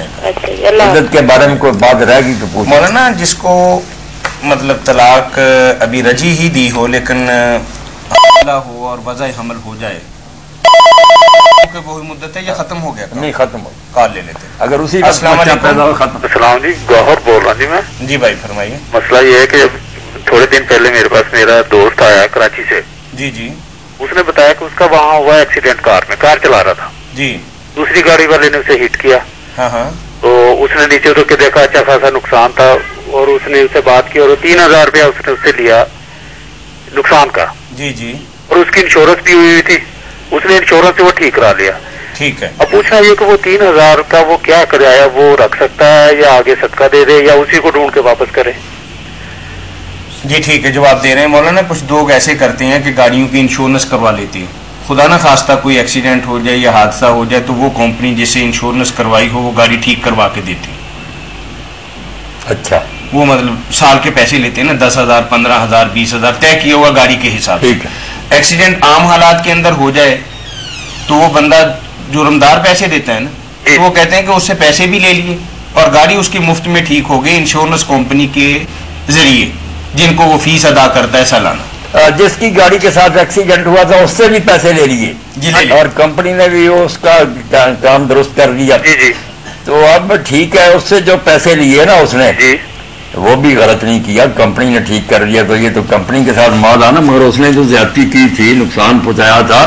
عزت کے بارے میں کوئی بات رہ گئی تو پوچھ مولانا، جس کو مطلب طلاق ابھی رجی ہی دی ہو لیکن حاملہ ہو اور وضع حمل ہو جائے، کہ وہی مدت ہے یا ختم ہو گیا؟ نہیں، ختم ہو کال لے لیتے. اگر اسی السلام علیکم. ختم. السلام جی، گوہر بول رہا جی میں. جی بھائی فرمائیے. مسئلہ یہ ہے کہ تھوڑے دن پہلے میرے پاس میرا دوست آیا کراچی سے. جی جی. اس نے بتایا کہ اس کا وہاں ہوا ایکسیڈنٹ، کار میں کار چلا رہا تھا. جی. دوسری گاڑی والے نے اسے ہٹ کیا. ہاں ہاں. تو اس نے نیچے اتر کے دیکھا اچھا خاصا نقصان تھا، اور اس نے اس سے بات کی اور 3000 روپیہ اس نے اس سے لیا نقصان کا. جی جی. اور اس کی انشورنس بھی ہوئی تھی، اس نے انشورنس سے وہ ٹھیک کرا لیا. ٹھیک ہے. اب پوچھنا یہ کہ وہ 3000 کا وہ کیا کرایہ وہ رکھ سکتا ہے یا آگے صدقہ دے دے یا اسی کو ڈھونڈ کے واپس کرے؟ جی ٹھیک ہے، جواب دے رہے ہیں مولانا. کچھ لوگ ایسے کرتے ہیں کہ گاڑیوں کی انشورنس کروا لیتی ہے، خدا نہ خواستہ کوئی ایکسیڈنٹ ہو جائے یا حادثہ ہو جائے تو وہ کمپنی جسے انشورنس کروائی ہو وہ گاڑی ٹھیک کروا کے دیتی. اچھا. وہ مطلب سال کے پیسے لیتے ہیں نا، 10,000 15,000 20,000 طے کیا ہوا گاڑی کے حساب سے. ایکسیڈنٹ عام حالات کے اندر ہو جائے تو وہ بندہ جرمدار پیسے دیتا ہے نا، تو وہ کہتے ہیں کہ اس سے پیسے بھی لے لیے اور گاڑی اس کی مفت میں ٹھیک ہو گئی انشورنس کمپنی کے ذریعے، جن کو وہ فیس ادا کرتا ہے سالانہ. جس کی گاڑی کے ساتھ ایکسیڈنٹ ہوا تھا اس سے بھی پیسے لے لیے. جی لے لیے. اور کمپنی نے بھی اس کا کام درست کر دیا. جی جی. تو اب ٹھیک ہے، اس سے جو پیسے لیے نا اس نے جی وہ بھی غلط نہیں کیا، کمپنی نے ٹھیک کر دیا. تو یہ تو کمپنی کے ساتھ معاہدہ نا، مگر اس نے جو زیادتی کی تھی، نقصان پہنچایا تھا،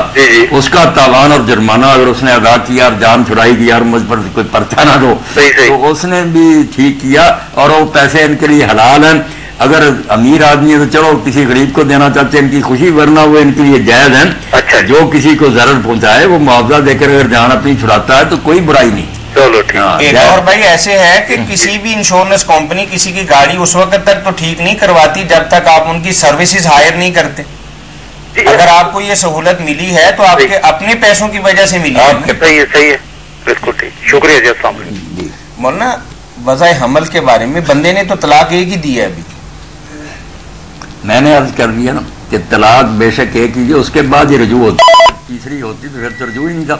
اس کا تاوان اور جرمانہ اگر اس نے ادا کیا اور جان چھڑائی کی یار مجھ پر کوئی پرچہ نہ دو، تو اس نے بھی ٹھیک کیا. اور وہ پیسے ان کے لیے حلال ہیں. اگر امیر آدمی ہے تو چلو کسی غریب کو دینا چاہتے ہیں ان کی خوشی، ورنہ وہ ان کے لیے جائز ہیں. اچھا. جو کسی کو ضرر پہنچائے وہ معاوضہ دے کر اگر جان اپنی چھڑاتا ہے تو کوئی برائی نہیں. چلو ٹھیک. ایک اور بھائی ایسے ہے کہ کسی بھی انشورنس کمپنی کسی کی گاڑی اس وقت تک تو ٹھیک نہیں کرواتی جب تک آپ ان کی سروسز ہائر نہیں کرتے. اگر آپ کو یہ سہولت ملی ہے تو آپ کے اپنے پیسوں کی وجہ سے ملی ہے. صحیح ہے، صحیح ہے، بالکل ٹھیک. شکریہ جی. السلام علیکم. مولانا، وضع حمل کے بارے میں بندے نے تو طلاق ایک ہی دی ہے ابھی. میں نے عرض کر دیا نا کہ طلاق بے شک ایک ہی، اس کے بعد یہ رجوع ہوتی، تیسری ہوتی تو پھر تو رجوع ہی نہیں تھا.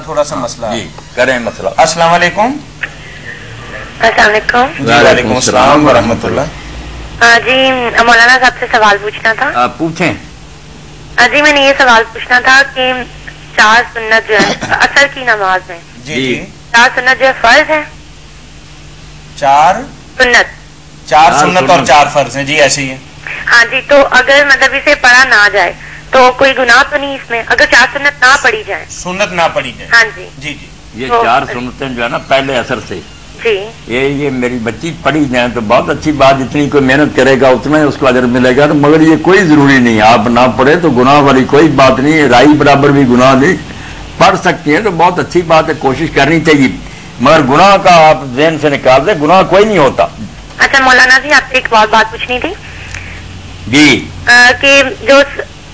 تھوڑا سا مسئلہ. جی کریں مسئلہ. السلام علیکم. السلام علیکم. جی وعلیکم السلام ورحمۃ اللہ. جی مولانا صاحب سے سوال پوچھنا تھا. پوچھیں. جی میں نے یہ سوال پوچھنا تھا کہ 4 سنت جو ہے اثر کی نماز میں، جی جی 4 سنت جو ہے فرض ہے. 4 سنت 4 سنت اور 4 فرض ہیں. جی ایسے ہی ہے. ہاں جی. تو اگر مطلب اسے پڑھا نہ جائے تو کوئی گناہ تو نہیں اس میں، اگر 4 سنت نہ پڑھی جائے؟ سنت نہ پڑھی جائے. ہاں جی. جی جی. یہ 4 سنتیں جو ہے نا پہلے اثر سے، جی یہ میری بچی پڑھی جائیں تو بہت اچھی بات. جتنی کوئی محنت کرے گا اتنا ہی اس کو اجر ملے گا. مگر یہ کوئی ضروری نہیں، آپ نہ پڑھے تو گناہ والی کوئی بات نہیں. رائی برابر بھی گناہ نہیں. پڑھ سکتی ہیں تو بہت اچھی بات ہے، کوشش کرنی چاہیے. مگر گناہ کا آپ ذہن سے نکال دیں، گناہ کوئی نہیں ہوتا. اچھا مولانا جی، آپ سے ایک اور بات پوچھنی تھی. جی. کہ جو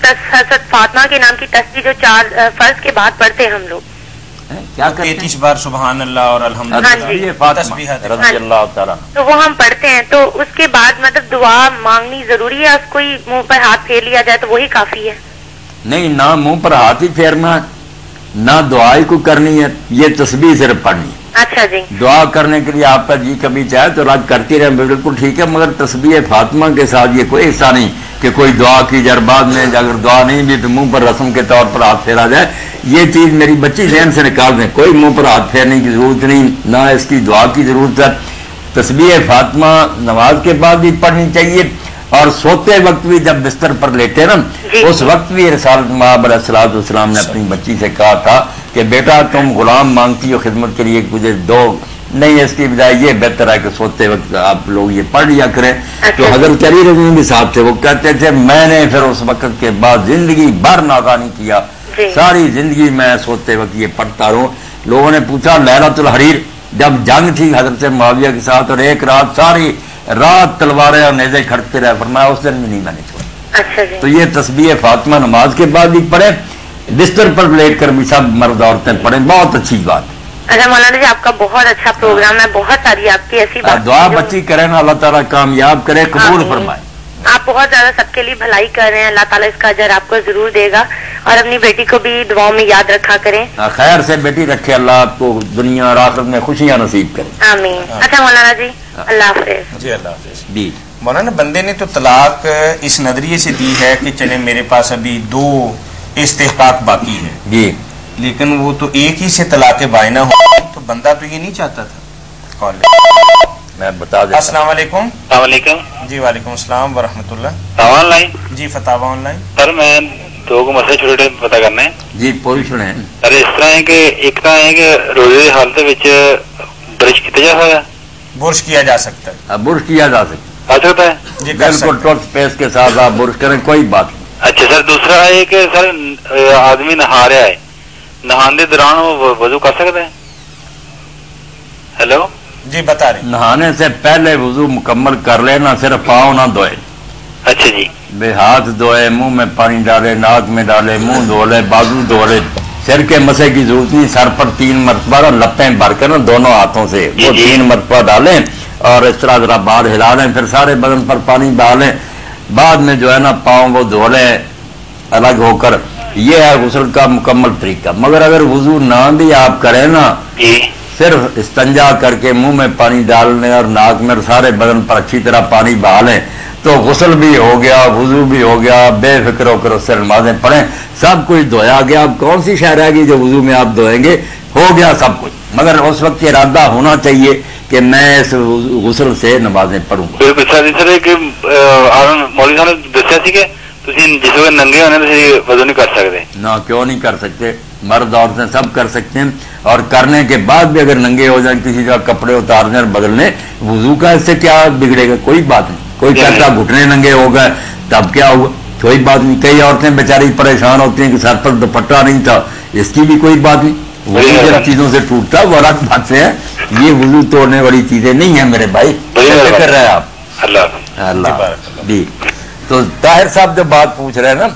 حضرت فاطمہ کے نام کی تسبیح جو 4 فرض کے بعد پڑھتے ہیں ہم لوگ، کیا 33 بار سبحان اللہ اور الحمدللہ تسبیحات رضی اللہ تعالیٰ، تو وہ ہم پڑھتے ہیں. تو اس کے بعد مطلب دعا مانگنی ضروری ہے؟ اس کوئی منہ پر ہاتھ پھیر لیا جائے تو وہی کافی ہے؟ نہیں، نہ منہ پر ہاتھ ہی پھیرنا، نہ دعائی کو کرنی ہے. یہ تسبیح صرف پڑھنی ہے. اچھا جی. دعا کرنے کے لیے آپ کا جی کبھی چاہے تو رات کرتی رہے، بالکل ٹھیک ہے. مگر تسبیح فاطمہ کے ساتھ یہ کوئی ایسا نہیں کہ کوئی دعا کی جائے بعد میں اگر دعا نہیں بھی تو منہ پر رسم کے طور پر ہاتھ پھیرا جائے. یہ چیز میری بچی ذہن سے نکال دیں. کوئی منہ پر ہاتھ پھیرنے کی ضرورت نہیں، نہ اس کی دعا کی ضرورت ہے. تسبیح فاطمہ نماز کے بعد بھی پڑھنی چاہیے، اور سوتے وقت بھی جب بستر پر لیٹے نا اس وقت بھی رسالت مآب علیہ السلام نے اپنی بچی سے کہا تھا کہ بیٹا تم غلام مانگتی ہو خدمت کے لیے، مجھے دو. نہیں، اس کی بجائے یہ بہتر ہے کہ سوتے وقت آپ لوگ یہ پڑھ لیا کریں. تو حضرت علی رضی اللہ بھی صاحب تھے، وہ کہتے تھے میں نے پھر اس وقت کے بعد زندگی بھر ناکانی کیا، ساری زندگی میں سوتے وقت یہ پڑھتا رہوں. لوگوں نے پوچھا لیلۃ الحریر جب جنگ تھی حضرت معاویہ کے ساتھ اور ایک رات ساری رات تلواریں اور نیزے کھڑکتے رہے، فرمایا اس دن بھی نہیں میں نے چھوڑا. اچھا جی. تو یہ تسبیح فاطمہ نماز کے بعد بھی پڑھیں، بستر پر لیٹ کر بھی سب مرد عورتیں پڑھیں، بہت اچھی بات. اچھا مولانا جی، آپ کا بہت اچھا پروگرام ہے، بہت ساری آپ کی ایسی بات. دعا بچی کریں نا، اللہ تعالیٰ کامیاب کرے، قبول فرمائے. آپ بہت زیادہ سب کے لیے بھلائی کر رہے ہیں, اللہ تعالیٰ اس کا اجر آپ کو ضرور دے گا, اور اپنی بیٹی کو بھی دعاؤں میں یاد رکھا کریں. خیر سے بیٹی رکھے, اللہ آپ کو دنیا اور آخرت میں خوشیاں نصیب کرے. آمین. اچھا مولانا جی, اللہ حافظ. جی اللہ حافظ. جی مولانا بندے نے تو طلاق اس نظریے سے دی ہے کہ چلے میرے پاس ابھی 2 استحقاق باقی ہے, جی, لیکن وہ تو ایک ہی سے طلاق بائنہ ہو, تو بندہ تو یہ نہیں چاہتا تھا. کال میں بتا دیں. السلام علیکم. السلام علیکم. جی وعلیکم السلام ورحمۃ اللہ. آن لائن جی فتاوا آن لائن. سر میں 2 مسئلے چھوٹے پتا کرنے ہیں. جی پوچھ رہے ہیں سر اس طرح ہے کہ ایک طرح ہے کہ روزے کی حالت وچ برش کیا جا سکتا ہے, برش کیا جا سکتا ہے. اب برش کیا جا سکتا آ سکتا ہے. جی کر بالکل, سکتے ٹوتھ پیسٹ کے ساتھ آپ برش کریں, کوئی بات نہیں. اچھا سر, دوسرا ہے کہ سر آدمی نہا رہا ہے, نہان دے دوران وہ وضو کر سکتا ہے؟ ہیلو جی بتا رہے ہیں. نہانے سے پہلے وضو مکمل کر لینا, صرف پاؤں نہ دھوئے. اچھا جی. بے ہاتھ دھوئے, منہ میں پانی ڈالے, ناک میں ڈالے, منہ دھو لے, بازو دھو لے. سر کے مسے کی ضرورت نہیں, سر پر 3 مرتبہ لپیں بھر کر نا دونوں ہاتھوں سے وہ 3 مرتبہ ڈالیں, اور اس طرح ذرا بال ہلا لیں, پھر سارے بدن پر پانی ڈالیں. بعد میں جو ہے نا پاؤں وہ دھو لیں الگ ہو کر. یہ ہے غسل کا مکمل طریقہ. مگر اگر وضو نہ بھی آپ کریں نا, جی صرف استنجا کر کے منہ میں پانی ڈالنے اور ناک میں اور سارے بدن پر اچھی طرح پانی بہا لیں, تو غسل بھی ہو گیا, وضو بھی ہو گیا, بے فکر ہو کر اس سے نمازیں پڑھیں, سب کچھ دھویا گیا. اب کون سی شے رہ گئی جو وضو میں آپ دھوئیں گے؟ ہو گیا سب کچھ. مگر اس وقت یہ ارادہ ہونا چاہیے کہ میں اس غسل سے نمازیں پڑھوں گا. بالکل سر کہ مولوی صاحب نے دسیا سی کہ تسی جس وقت ننگے ہونے تسی وضو نہیں کر سکتے. نہ, کیوں نہیں کر سکتے؟ مرد عورتیں سب کر سکتے ہیں, اور کرنے کے بعد بھی اگر ننگے ہو جائیں, کسی کا کپڑے اتارنے اور بدلنے, وضو کا اس سے کیا بگڑے گا؟ کوئی بات نہیں. کوئی کہتا گھٹنے ننگے ہو گئے تب کیا ہوا؟ کوئی بات نہیں. کئی عورتیں بیچاری پریشان ہوتی ہیں کہ سر پر دوپٹہ نہیں تھا, اس کی بھی کوئی بات نہیں. وضو جن چیزوں سے ٹوٹتا وہ الگ بات سے ہے, یہ وضو توڑنے والی چیزیں نہیں ہیں میرے بھائی. کر رہے ہیں آپ. اللہ جی. تو طاہر صاحب جو بات پوچھ رہے ہیں نا,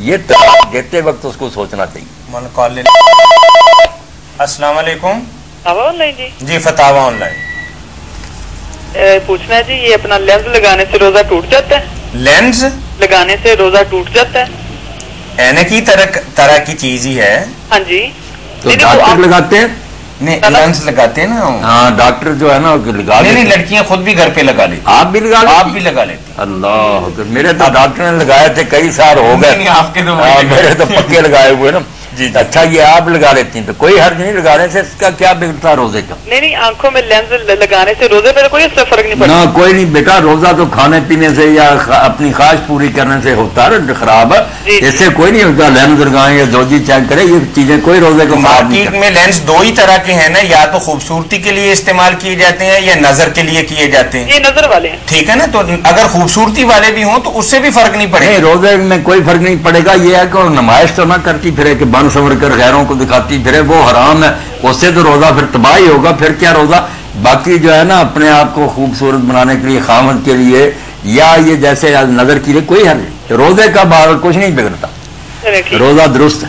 یہ طلاق دیتے وقت اس کو سوچنا چاہیے. کال لے. السلام علیکم. آن لائن جی. جی فتاوا آن لائن. پوچھنا ہے جی, یہ اپنا لینز لگانے سے روزہ ٹوٹ جاتا ہے؟ لینز لگانے سے روزہ ٹوٹ جاتا ہے؟ اینک کی طرح کی چیز ہی ہے. ہاں جی. تو ڈاکٹر لگاتے ہیں, نہیں لینز لگاتے ہیں نا. ہاں ڈاکٹر جو ہے نا لگا نہیں, لڑکیاں خود بھی گھر پہ لگا لیتی. آپ بھی لگا آپ بھی لگا لیتی. اللہ, میرے تو ڈاکٹر نے لگائے تھے, کئی سال ہو گئے. آپ کے تو میرے تو پکے لگائے ہوئے نا. جی اچھا, یہ آپ لگا لیتی ہیں تو کوئی حرج نہیں. لگانے سے اس کا کیا بگڑتا روزے کا؟ نہیں, آنکھوں میں لینز لگانے سے روزے پہ کوئی فرق نہیں پڑتا. نہ کوئی نہیں بیٹا, روزہ تو کھانے پینے سے یا اپنی خواہش پوری کرنے سے ہوتا ہے, خراب ہے. اس سے کوئی نہیں ہوتا. لینز لگائیں یا زوجی چیک کرے, یہ چیزیں کوئی روزے کو خراب نہیں. مارکیٹ میں لینز 2 ہی طرح کے ہیں نا, یا تو خوبصورتی کے لیے استعمال کیے جاتے ہیں یا نظر کے لیے کیے جاتے ہیں. یہ نظر والے ہیں. ٹھیک ہے نا, تو اگر خوبصورتی والے بھی ہوں تو اس سے بھی فرق نہیں پڑے. روزے میں کوئی فرق نہیں پڑے گا. یہ ہے کہ وہ نمائش تو نہ کرتی پھرے کہ بن سنور کر غیروں کو دکھاتی پھرے, وہ حرام ہے. اس سے تو روزہ پھر تباہ ہی ہوگا. پھر کیا روزہ؟ باقی جو ہے نا اپنے آپ کو خوبصورت بنانے کے لیے, خامد کے لیے, یا یہ جیسے نظر کے لیے کوئی حل نہیں. روزے کا بار کچھ نہیں بگڑتا, روزہ درست ہے.